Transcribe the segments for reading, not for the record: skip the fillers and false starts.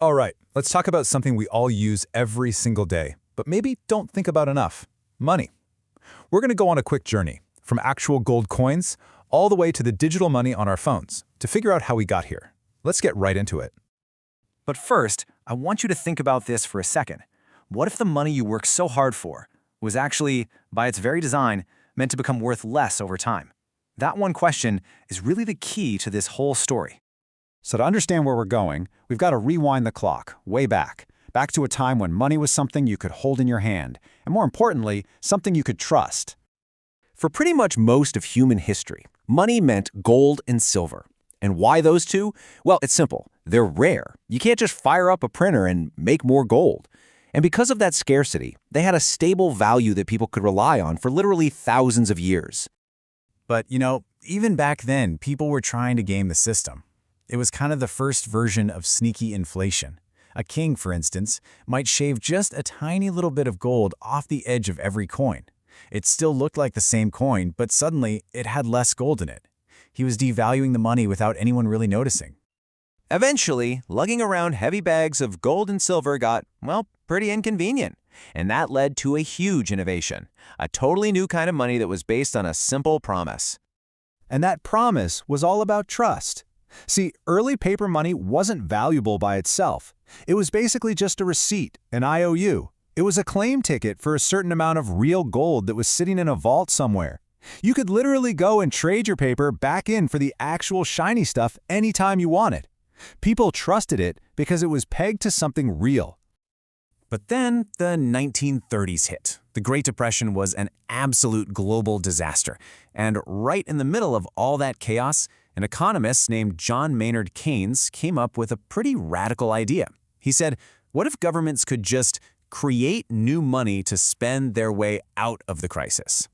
All right, let's talk about something we all use every single day, but maybe don't think about enough: money. We're going to go on a quick journey, from actual gold coins all the way to the digital money on our phones, to figure out how we got here. Let's get right into it. But first, I want you to think about this for a second. What if the money you work so hard for was actually, by its very design, meant to become worth less over time? That one question is really the key to this whole story. So to understand where we're going, we've got to rewind the clock, way back to a time when money was something you could hold in your hand, and more importantly, something you could trust. For pretty much most of human history, money meant gold and silver. And why those two? Well, it's simple. They're rare. You can't just fire up a printer and make more gold. And because of that scarcity, they had a stable value that people could rely on for literally thousands of years. But, even back then, people were trying to game the system. It was kind of the first version of sneaky inflation. A king, for instance, might shave just a tiny little bit of gold off the edge of every coin. It still looked like the same coin, but suddenly it had less gold in it. He was devaluing the money without anyone really noticing. Eventually, lugging around heavy bags of gold and silver got, pretty inconvenient. And that led to a huge innovation, a totally new kind of money that was based on a simple promise. And that promise was all about trust. See, early paper money wasn't valuable by itself. It was basically just a receipt, an IOU. It was a claim ticket for a certain amount of real gold that was sitting in a vault somewhere. You could literally go and trade your paper back in for the actual shiny stuff anytime you wanted. People trusted it because it was pegged to something real. But then the 1930s hit. The Great Depression was an absolute global disaster. And right in the middle of all that chaos, an economist named John Maynard Keynes came up with a pretty radical idea. He said, what if governments could just create new money to spend their way out of the crisis?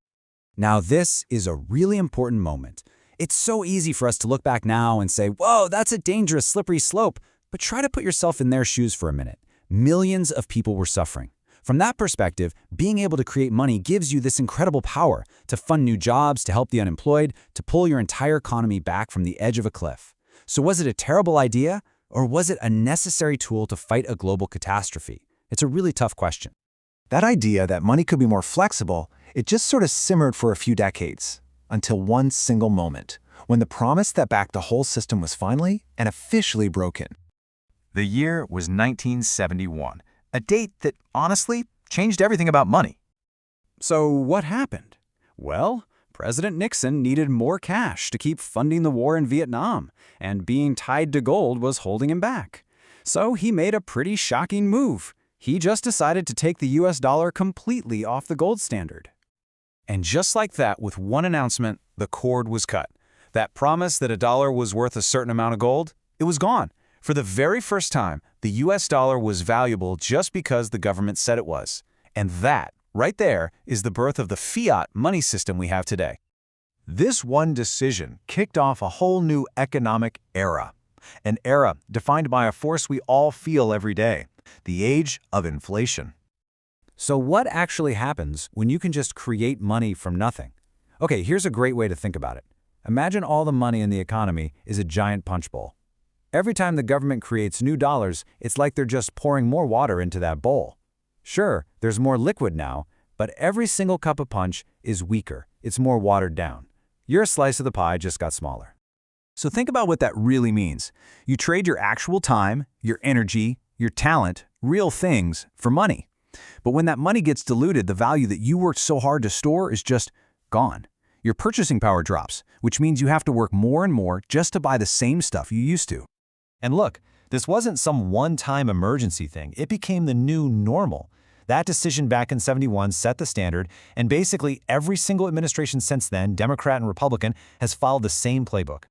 Now this is a really important moment. It's so easy for us to look back now and say, whoa, that's a dangerous, slippery slope. But try to put yourself in their shoes for a minute. Millions of people were suffering. From that perspective, being able to create money gives you this incredible power to fund new jobs, to help the unemployed, to pull your entire economy back from the edge of a cliff. So was it a terrible idea, or was it a necessary tool to fight a global catastrophe? It's a really tough question. That idea that money could be more flexible, it just sort of simmered for a few decades, until one single moment, when the promise that backed the whole system was finally and officially broken. The year was 1971, a date that, honestly, changed everything about money. So what happened? Well, President Nixon needed more cash to keep funding the war in Vietnam, and being tied to gold was holding him back. So he made a pretty shocking move. He just decided to take the US dollar completely off the gold standard. And just like that, with one announcement, the cord was cut. That promise that a dollar was worth a certain amount of gold, it was gone. For the very first time, the US dollar was valuable just because the government said it was. And that, right there, is the birth of the fiat money system we have today. This one decision kicked off a whole new economic era. An era defined by a force we all feel every day, the age of inflation. So what actually happens when you can just create money from nothing? Okay, here's a great way to think about it. Imagine all the money in the economy is a giant punch bowl. Every time the government creates new dollars, it's like they're just pouring more water into that bowl. Sure, there's more liquid now, but every single cup of punch is weaker. It's more watered down. Your slice of the pie just got smaller. So think about what that really means. You trade your actual time, your energy, your talent, real things, for money. But when that money gets diluted, the value that you worked so hard to store is just gone. Your purchasing power drops, which means you have to work more and more just to buy the same stuff you used to. And look, this wasn't some one-time emergency thing. It became the new normal. That decision back in '71 set the standard, and basically every single administration since then, Democrat and Republican, has followed the same playbook.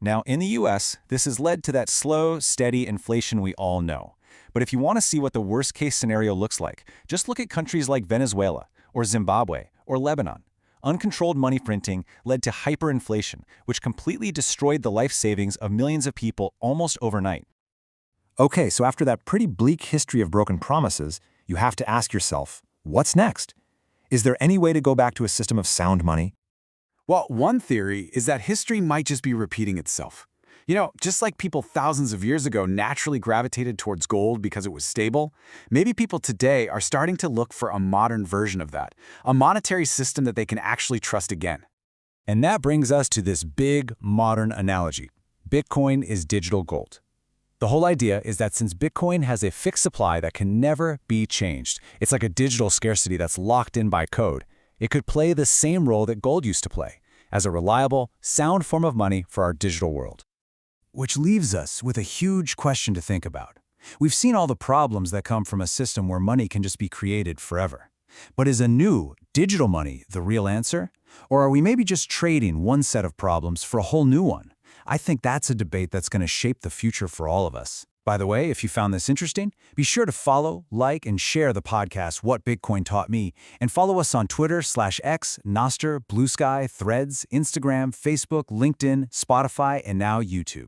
Now, in the US, this has led to that slow, steady inflation we all know. But if you want to see what the worst-case scenario looks like, just look at countries like Venezuela, or Zimbabwe, or Lebanon. Uncontrolled money printing led to hyperinflation, which completely destroyed the life savings of millions of people almost overnight. Okay, so after that pretty bleak history of broken promises, you have to ask yourself, what's next? Is there any way to go back to a system of sound money? Well, one theory is that history might just be repeating itself. You know, just like people thousands of years ago naturally gravitated towards gold because it was stable, maybe people today are starting to look for a modern version of that, a monetary system that they can actually trust again. And that brings us to this big, modern analogy. Bitcoin is digital gold. The whole idea is that since Bitcoin has a fixed supply that can never be changed, it's like a digital scarcity that's locked in by code, it could play the same role that gold used to play, as a reliable, sound form of money for our digital world. Which leaves us with a huge question to think about. We've seen all the problems that come from a system where money can just be created forever. But is a new, digital money the real answer? Or are we maybe just trading one set of problems for a whole new one? I think that's a debate that's going to shape the future for all of us. By the way, if you found this interesting, be sure to follow, like, and share the podcast What Bitcoin Taught Me, and follow us on Twitter/X, Nostr, Blue Sky, Threads, Instagram, Facebook, LinkedIn, Spotify, and now YouTube.